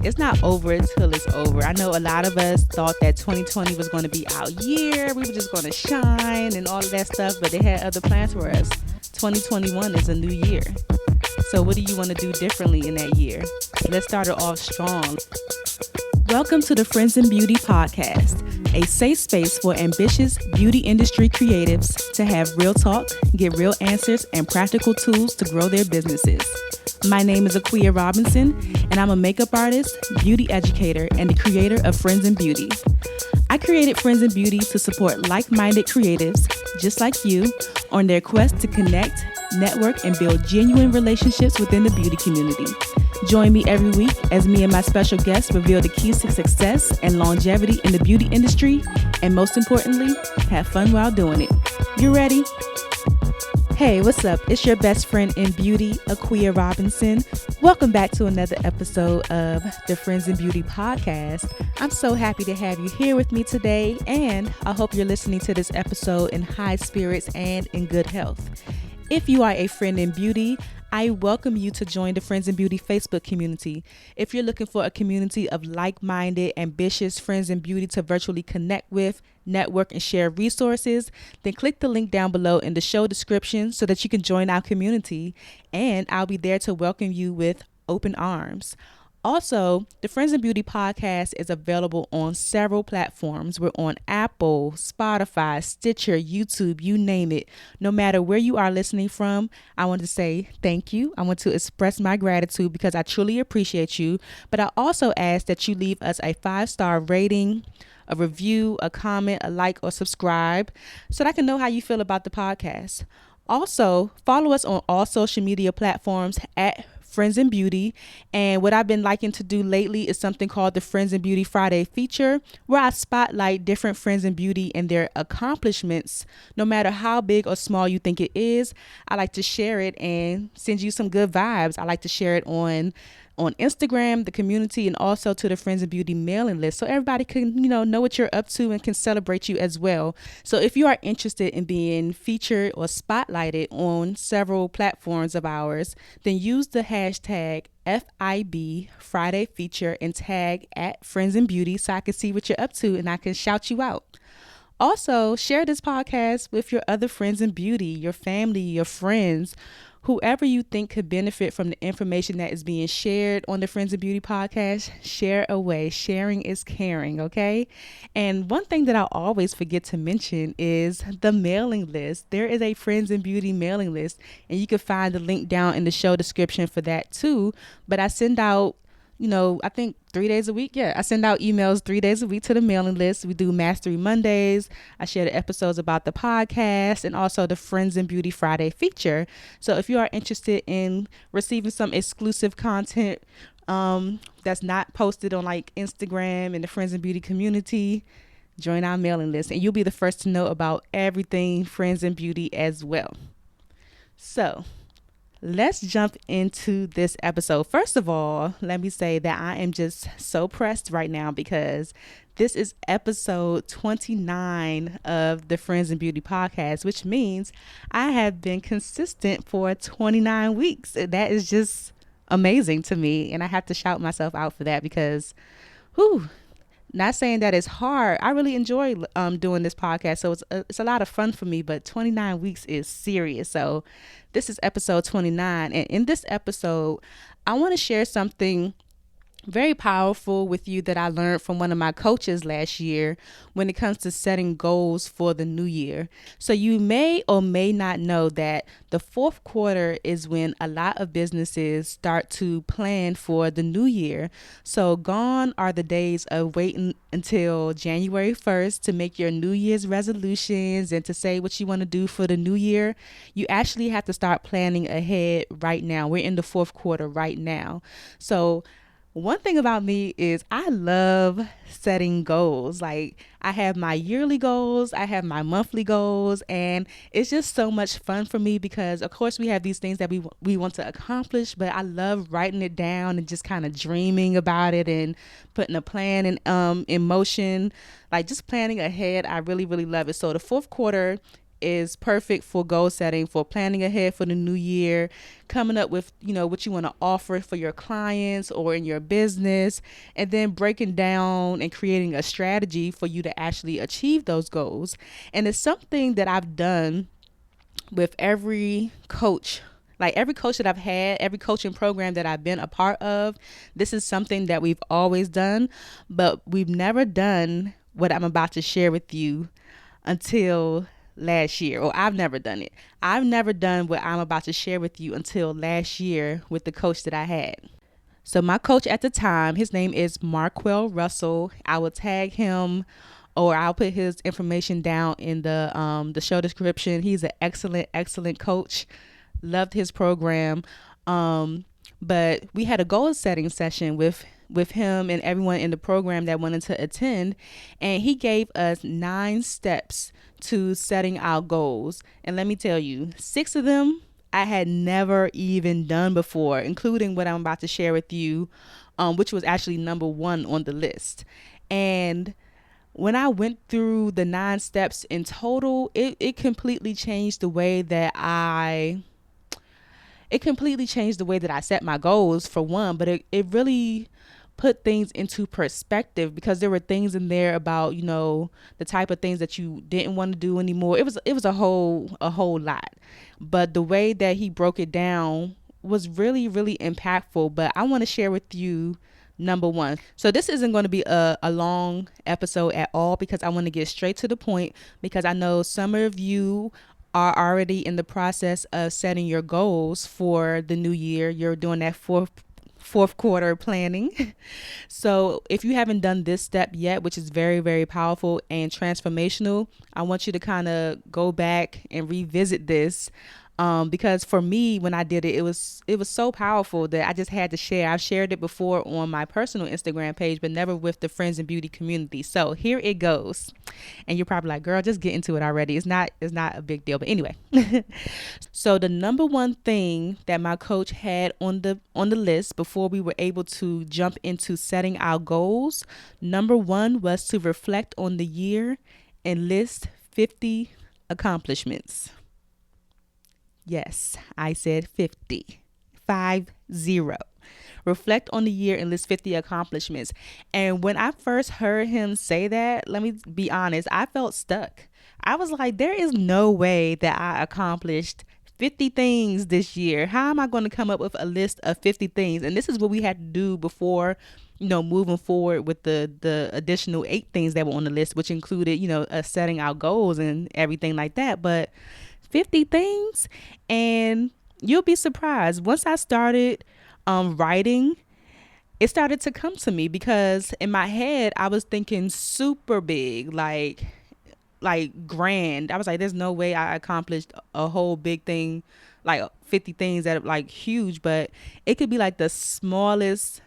it's not over until it's over. I know a lot of us thought that 2020 was going to be our year. We were just going to shine and all of that stuff, but they had other plans for us. 2021 is a new year. So what do you want to do differently in that year? Let's start it off strong. Welcome to the Friends in Beauty Podcast, a safe space for ambitious beauty industry creatives to have real talk, get real answers, and practical tools to grow their businesses. My name is Akua Robinson, and I'm a makeup artist, beauty educator, and the creator of Friends in Beauty. I created Friends in Beauty to support like-minded creatives, just like you, on their quest to connect, network, and build genuine relationships within the beauty community. Join me every week as me and my special guests reveal the keys to success and longevity in the beauty industry, and most importantly, have fun while doing it. You ready? Hey, what's up? It's your best friend in beauty, Akua Robinson. Welcome back to another episode of the Friends in Beauty Podcast. I'm so happy to have you here with me today, and I hope you're listening to this episode in high spirits and in good health. If you are a friend in beauty, I welcome you to join the Friends in Beauty Facebook community. If you're looking for a community of like-minded, ambitious friends in beauty to virtually connect with, network, and share resources, then click the link down below in the show description so that you can join our community, and I'll be there to welcome you with open arms. Also, the Friends in Beauty podcast is available on several platforms. We're on Apple, Spotify, Stitcher, YouTube, you name it. No matter where you are listening from, I want to say thank you. I want to express my gratitude because I truly appreciate you. But I also ask that you leave us a 5-star rating, a review, a comment, a like, or subscribe so that I can know how you feel about the podcast. Also, follow us on all social media platforms at Friends in Beauty, and what I've been liking to do lately is something called the Friends in Beauty Friday feature, where I spotlight different friends in beauty and their accomplishments. No matter how big or small you think it is, I like to share it and send you some good vibes. I like to share it on Instagram, the community, and also to the Friends in Beauty mailing list so everybody can, know what you're up to and can celebrate you as well. So if you are interested in being featured or spotlighted on several platforms of ours, then use the hashtag FIB Friday feature and tag at Friends in Beauty so I can see what you're up to and I can shout you out. Also, share this podcast with your other friends in beauty, your family, your friends, whoever you think could benefit from the information that is being shared on the Friends in Beauty podcast. Share away. Sharing is caring, okay? And one thing that I always forget to mention is the mailing list. There is a Friends in Beauty mailing list, and you can find the link down in the show description for that too. But I send out I think 3 days a week. Yeah, I send out emails 3 days a week to the mailing list. We do Mastery Mondays. I share the episodes about the podcast and also the Friends in Beauty Friday feature. So if you are interested in receiving some exclusive content that's not posted on like Instagram and the Friends in Beauty community, join our mailing list and you'll be the first to know about everything Friends in Beauty as well. So let's jump into this episode. First of all, let me say that I am just so pressed right now because this is episode 29 of the Friends in Beauty podcast, which means I have been consistent for 29 weeks. That is just amazing to me. And I have to shout myself out for that because, not saying that it's hard. I really enjoy doing this podcast, so it's a lot of fun for me, but 29 weeks is serious. So this is episode 29, and in this episode, I want to share something very powerful with you that I learned from one of my coaches last year when it comes to setting goals for the new year. So you may or may not know that the fourth quarter is when a lot of businesses start to plan for the new year. So gone are the days of waiting until January 1st to make your New Year's resolutions and to say what you want to do for the new year. You actually have to start planning ahead right now. We're in the fourth quarter right now. So one thing about me is I love setting goals. Like I have my yearly goals, I have my monthly goals, and it's just so much fun for me because of course we have these things that we want to accomplish, but I love writing it down and just kind of dreaming about it and putting a plan in motion, like just planning ahead. I really, really love it. So the fourth quarter is perfect for goal setting, for planning ahead for the new year, coming up with, what you want to offer for your clients or in your business, and then breaking down and creating a strategy for you to actually achieve those goals. And it's something that I've done with every coach. Like every coach that I've had, every coaching program that I've been a part of, this is something that we've always done, but we've never done what I'm about to share with you until last year, or I've never done it. I've never done what I'm about to share with you until last year with the coach that I had. So my coach at the time, his name is Marquell Russell. I will tag him, or I'll put his information down in the show description. He's an excellent coach. Loved his program. But we had a goal setting session with him and everyone in the program that wanted to attend, and he gave us 9 steps to setting our goals. And let me tell you, 6 of them I had never even done before, including what I'm about to share with you, which was actually number 1 on the list. And when I went through the 9 steps in total, it completely changed the way that I set my goals, for one, but it really put things into perspective, because there were things in there about, the type of things that you didn't want to do anymore. It was a whole lot. But the way that he broke it down was really, really impactful. But I want to share with you number 1. So this isn't going to be a long episode at all, because I want to get straight to the point, because I know some of you are already in the process of setting your goals for the new year. You're doing that fourth quarter planning. So if you haven't done this step yet, which is very, very powerful and transformational, I want you to kind of go back and revisit this. Because for me, when I did it, it was so powerful that I just had to share. I've shared it before on my personal Instagram page, but never with the Friends and Beauty community. So here it goes. And you're probably like, girl, just get into it already. It's not a big deal. But anyway, so the number 1 thing that my coach had on the list before we were able to jump into setting our goals, number 1 was to reflect on the year and list 50 accomplishments. Yes, I said 50. 50. Reflect on the year and list 50 accomplishments. And when I first heard him say that, let me be honest, I felt stuck. I was like, there is no way that I accomplished 50 things this year. How am I going to come up with a list of 50 things? And this is what we had to do before, moving forward with the additional 8 things that were on the list, which included, us setting our goals and everything like that. But 50 things, and you'll be surprised. Once I started writing, it started to come to me, because in my head I was thinking super big, like grand. I was like, there's no way I accomplished a whole big thing, like 50 things that are like huge. But it could be like the smallest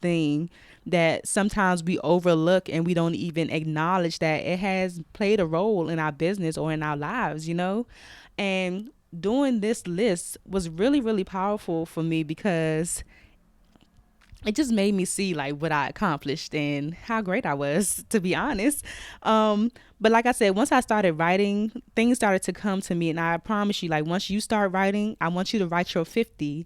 thing that sometimes we overlook, and we don't even acknowledge that it has played a role in our business or in our lives, And doing this list was really, really powerful for me, because it just made me see like what I accomplished and how great I was, to be honest. But like I said, once I started writing, things started to come to me. And I promise you, like, once you start writing, I want you to write your 50.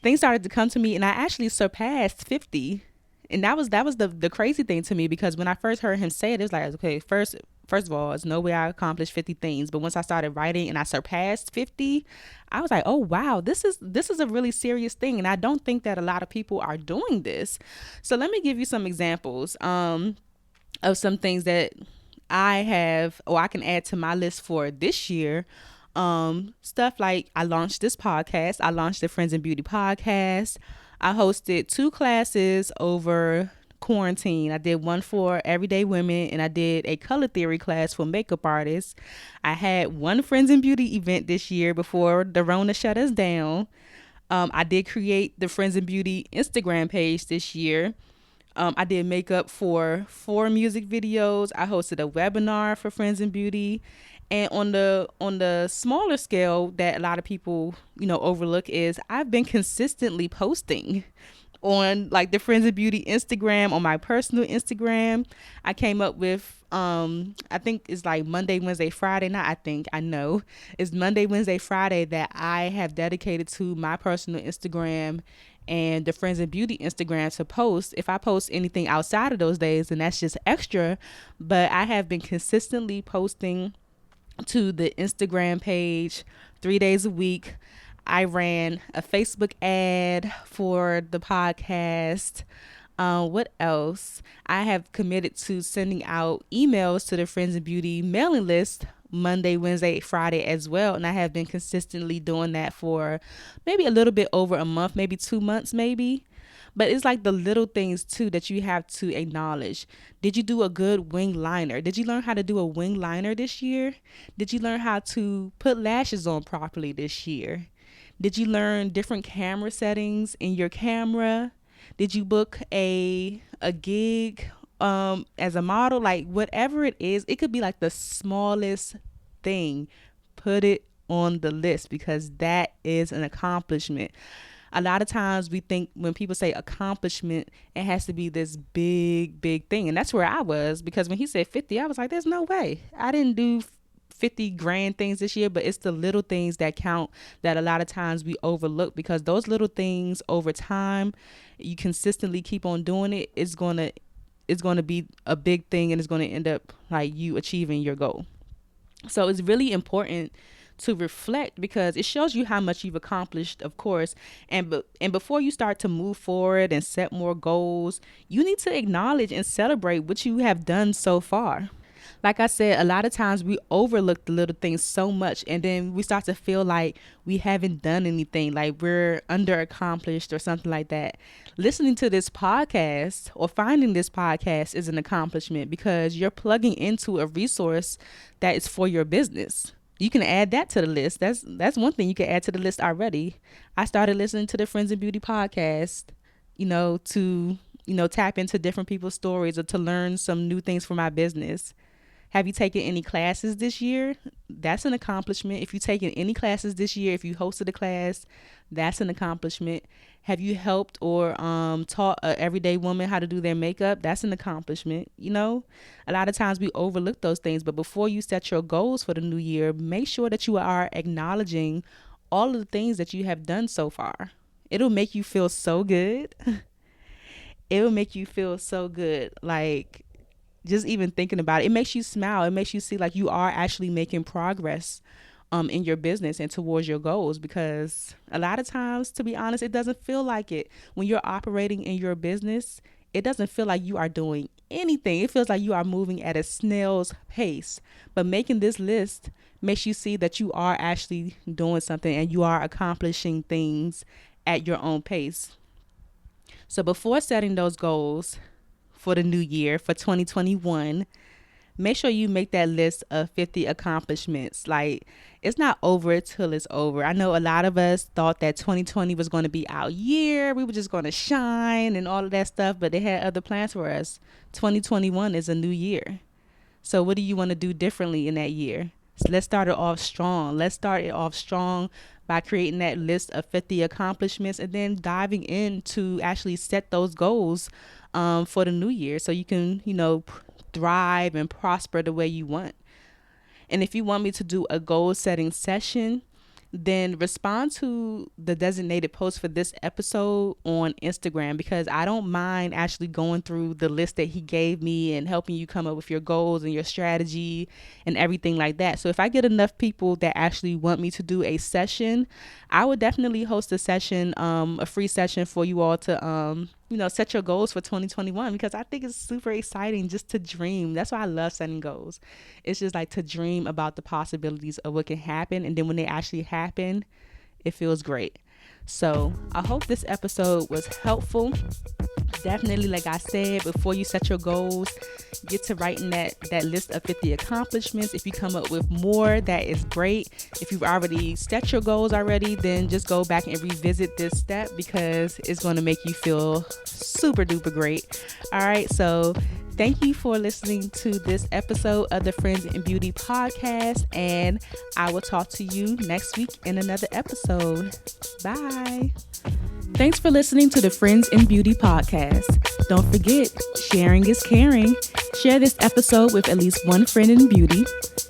Things started to come to me, and I actually surpassed 50. And that was the crazy thing to me, because when I first heard him say it, it was like, okay, first of all, there's no way I accomplished 50 things. But once I started writing and I surpassed 50, I was like, oh wow, this is a really serious thing. And I don't think that a lot of people are doing this. So let me give you some examples of some things that I have, or I can add to my list for this year. Stuff like, I launched this podcast. I launched the Friends and Beauty Podcast. I hosted 2 classes over quarantine. I did one for everyday women, and I did a color theory class for makeup artists. I had one Friends and Beauty event this year before the Rona shut us down. I did create the Friends and Beauty Instagram page this year. I did makeup for 4 music videos. I hosted a webinar for Friends and Beauty. And on the smaller scale that a lot of people, overlook, is I've been consistently posting on like the Friends of Beauty Instagram, on my personal Instagram. I came up with I think it's like Monday, Wednesday, Friday. Not I think, I know. It's Monday, Wednesday, Friday that I have dedicated to my personal Instagram and the Friends of Beauty Instagram to post. If I post anything outside of those days, then that's just extra. But I have been consistently posting to the Instagram page 3 days a week. I ran a Facebook ad for the podcast. What else? I have committed to sending out emails to the Friends of Beauty mailing list Monday, Wednesday, Friday as well. And I have been consistently doing that for maybe a little bit over a month, maybe 2 months, maybe. But it's like the little things too that you have to acknowledge. Did you do a good wing liner? Did you learn how to do a wing liner this year? Did you learn how to put lashes on properly this year? Did you learn different camera settings in your camera? Did you book a gig as a model? Like whatever it is, it could be like the smallest thing. Put it on the list because that is an accomplishment. A lot of times we think when people say accomplishment, it has to be this big, big thing. And that's where I was, because when he said 50, I was like, there's no way. I didn't do 50 grand things this year, but it's the little things that count that a lot of times we overlook, because those little things over time, you consistently keep on doing it, it's going to be a big thing, and it's going to end up like you achieving your goal. So it's really important to reflect, because it shows you how much you've accomplished, of course. And before you start to move forward and set more goals, you need to acknowledge and celebrate what you have done so far. Like I said, a lot of times we overlook the little things so much, and then we start to feel like we haven't done anything, like we're under accomplished or something like that. Listening to this podcast or finding this podcast is an accomplishment, because you're plugging into a resource that is for your business. You can add that to the list. That's one thing you can add to the list already. I started listening to the Friends of Beauty podcast, to tap into different people's stories or to learn some new things for my business. Have you taken any classes this year? That's an accomplishment. If you've taken any classes this year, if you hosted a class, that's an accomplishment. Have you helped or taught an everyday woman how to do their makeup? That's an accomplishment. A lot of times we overlook those things, but before you set your goals for the new year, make sure that you are acknowledging all of the things that you have done so far. It'll make you feel so good. It will make you feel so good. Like, just even thinking about it, it makes you smile. It makes you see like you are actually making progress in your business and towards your goals, because a lot of times, to be honest, it doesn't feel like it. When you're operating in your business, it doesn't feel like you are doing anything. It feels like you are moving at a snail's pace. But making this list makes you see that you are actually doing something and you are accomplishing things at your own pace. So before setting those goals for the new year, for 2021, make sure you make that list of 50 accomplishments. Like, it's not over till it's over. I know a lot of us thought that 2020 was going to be our year. We were just going to shine and all of that stuff, but they had other plans for us. 2021 is a new year. So what do you want to do differently in that year? So let's start it off strong. Let's start it off strong by creating that list of 50 accomplishments and then diving in to actually set those goals for the new year, so you can, thrive and prosper the way you want. And if you want me to do a goal setting session, then respond to the designated post for this episode on Instagram, because I don't mind actually going through the list that he gave me and helping you come up with your goals and your strategy and everything like that. So if I get enough people that actually want me to do a session, I would definitely host a session, a free session for you all to, set your goals for 2021, because I think it's super exciting just to dream. That's why I love setting goals. It's just like to dream about the possibilities of what can happen. And then when they actually happen, it feels great. So I hope this episode was helpful. Definitely, like I said, before you set your goals, get to writing that list of 50 accomplishments. If you come up with more, that is great. If you've already set your goals already, then just go back and revisit this step, because it's going to make you feel super duper great. All right, so thank you for listening to this episode of the Friends in Beauty podcast, and I will talk to you next week in another episode. Bye. Thanks for listening to the Friends in Beauty podcast. Don't forget, sharing is caring. Share this episode with at least one friend in beauty,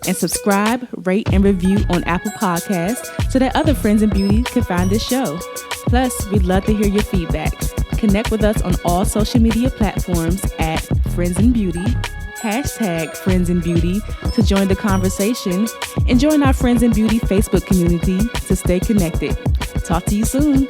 and subscribe, rate, and review on Apple Podcasts so that other friends in beauty can find this show. Plus, we'd love to hear your feedback. Connect with us on all social media platforms at Friends in Beauty, #Friends in Beauty to join the conversation, and join our Friends in Beauty Facebook community to stay connected. Talk to you soon.